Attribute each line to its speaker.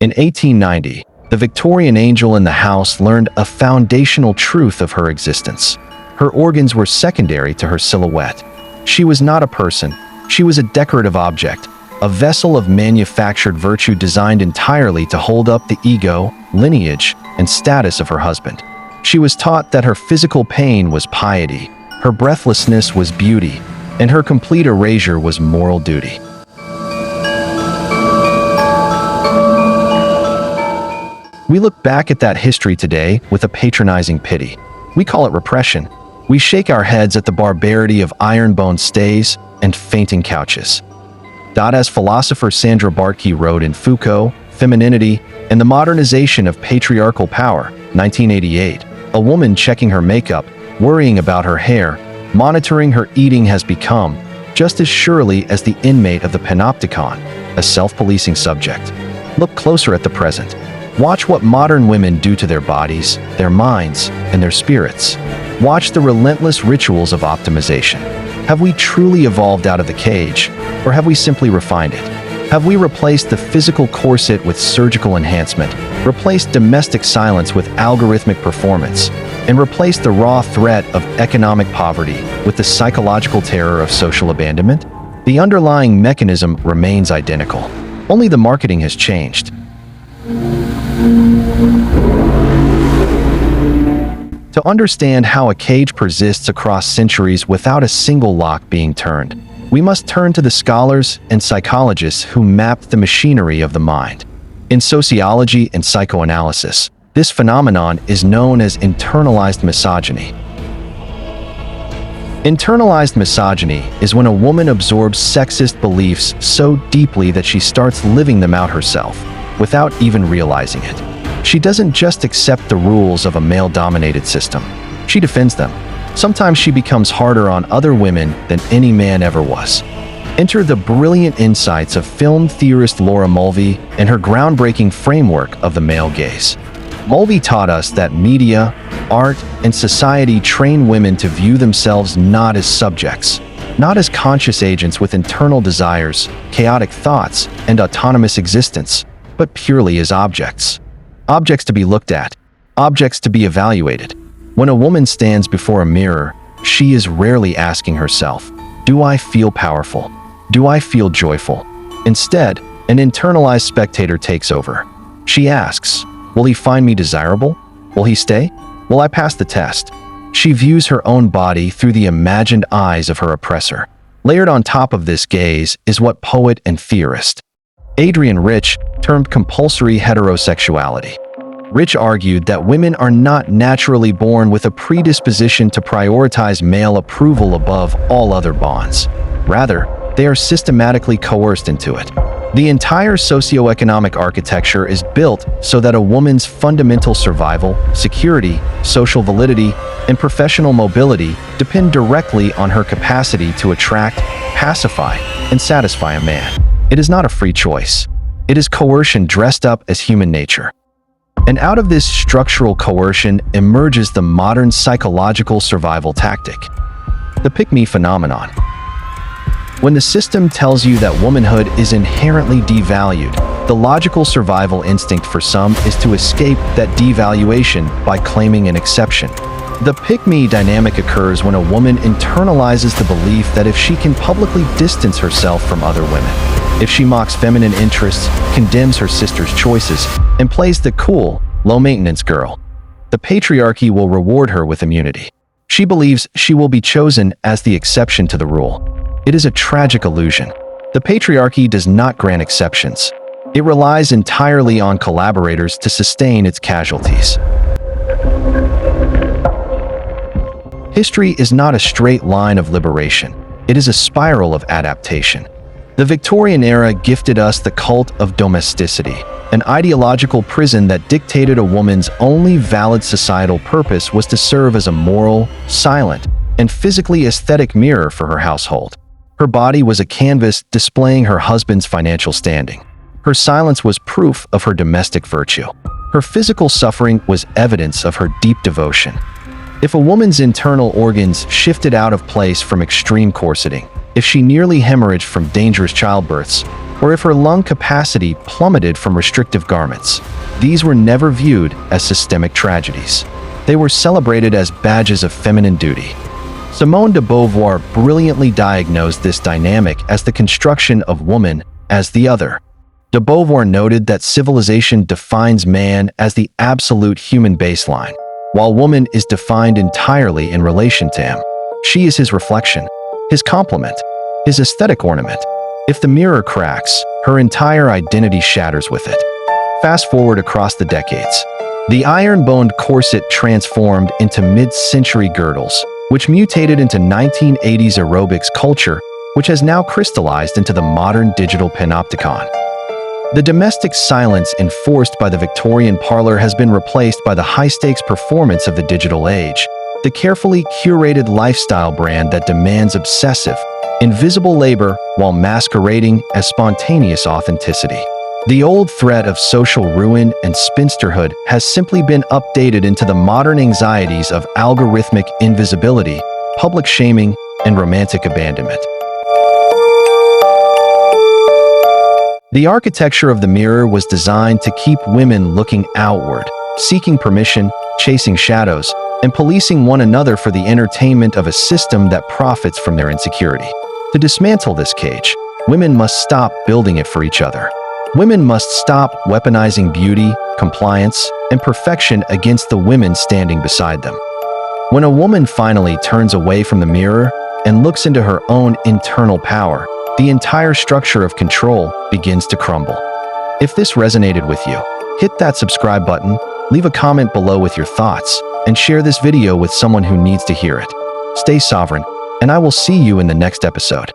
Speaker 1: In 1890, the Victorian angel in the house learned a foundational truth of her existence. Her organs were secondary to her silhouette. She was not a person, she was a decorative object, a vessel of manufactured virtue designed entirely to hold up the ego, lineage, and status of her husband. She was taught that her physical pain was piety, her breathlessness was beauty, and her complete erasure was moral duty. We look back at that history today with a patronizing pity. We call it repression. We shake our heads at the barbarity of iron-bound stays and fainting couches. As philosopher Sandra Bartke wrote in Foucault, Femininity, and the Modernization of Patriarchal Power, 1988, a woman checking her makeup, worrying about her hair, monitoring her eating has become, just as surely as the inmate of the panopticon, a self-policing subject. Look closer at the present. Watch what modern women do to their bodies, their minds, and their spirits. Watch the relentless rituals of optimization. Have we truly evolved out of the cage, or have we simply refined it? Have we replaced the physical corset with surgical enhancement, replaced domestic silence with algorithmic performance, and replaced the raw threat of economic poverty with the psychological terror of social abandonment? The underlying mechanism remains identical. Only the marketing has changed. To understand how a cage persists across centuries without a single lock being turned, we must turn to the scholars and psychologists who mapped the machinery of the mind. In sociology and psychoanalysis, this phenomenon is known as internalized misogyny. Internalized misogyny is when a woman absorbs sexist beliefs so deeply that she starts living them out herself, without even realizing it. She doesn't just accept the rules of a male-dominated system. She defends them. Sometimes she becomes harder on other women than any man ever was. Enter the brilliant insights of film theorist Laura Mulvey and her groundbreaking framework of the male gaze. Mulvey taught us that media, art, and society train women to view themselves not as subjects, not as conscious agents with internal desires, chaotic thoughts, and autonomous existence, but purely as objects. Objects to be looked at, objects to be evaluated. When a woman stands before a mirror, she is rarely asking herself, "Do I feel powerful? Do I feel joyful?" Instead, an internalized spectator takes over. She asks, "Will he find me desirable? Will he stay? Will I pass the test?" She views her own body through the imagined eyes of her oppressor. Layered on top of this gaze is what poet and theorist Adrienne Rich termed compulsory heterosexuality. Rich argued that women are not naturally born with a predisposition to prioritize male approval above all other bonds. Rather, they are systematically coerced into it. The entire socioeconomic architecture is built so that a woman's fundamental survival, security, social validity, and professional mobility depend directly on her capacity to attract, pacify, and satisfy a man. It is not a free choice. It is coercion dressed up as human nature. And out of this structural coercion emerges the modern psychological survival tactic, the pick-me phenomenon. When the system tells you that womanhood is inherently devalued, the logical survival instinct for some is to escape that devaluation by claiming an exception. The pick-me dynamic occurs when a woman internalizes the belief that if she can publicly distance herself from other women, if she mocks feminine interests, condemns her sister's choices, and plays the cool, low-maintenance girl, the patriarchy will reward her with immunity. She believes she will be chosen as the exception to the rule. It is a tragic illusion. The patriarchy does not grant exceptions. It relies entirely on collaborators to sustain its casualties. History is not a straight line of liberation. It is a spiral of adaptation. The Victorian era gifted us the cult of domesticity, an ideological prison that dictated a woman's only valid societal purpose was to serve as a moral, silent, and physically aesthetic mirror for her household. Her body was a canvas displaying her husband's financial standing. Her silence was proof of her domestic virtue. Her physical suffering was evidence of her deep devotion. If a woman's internal organs shifted out of place from extreme corseting, if she nearly hemorrhaged from dangerous childbirths, or if her lung capacity plummeted from restrictive garments. These were never viewed as systemic tragedies. They were celebrated as badges of feminine duty. Simone de Beauvoir brilliantly diagnosed this dynamic as the construction of woman as the other. De Beauvoir noted that civilization defines man as the absolute human baseline, while woman is defined entirely in relation to him. She is his reflection, his complement, his aesthetic ornament. If the mirror cracks, her entire identity shatters with it. Fast forward across the decades. The iron-boned corset transformed into mid-century girdles, which mutated into 1980s aerobics culture, which has now crystallized into the modern digital panopticon. The domestic silence enforced by the Victorian parlor has been replaced by the high-stakes performance of the digital age, the carefully curated lifestyle brand that demands obsessive, invisible labor while masquerading as spontaneous authenticity. The old threat of social ruin and spinsterhood has simply been updated into the modern anxieties of algorithmic invisibility, public shaming, and romantic abandonment. The architecture of the mirror was designed to keep women looking outward, seeking permission, chasing shadows, and policing one another for the entertainment of a system that profits from their insecurity. To dismantle this cage, women must stop building it for each other. Women must stop weaponizing beauty, compliance, and perfection against the women standing beside them. When a woman finally turns away from the mirror and looks into her own internal power, the entire structure of control begins to crumble. If this resonated with you, hit that subscribe button, leave a comment below with your thoughts, and share this video with someone who needs to hear it. Stay sovereign, and I will see you in the next episode.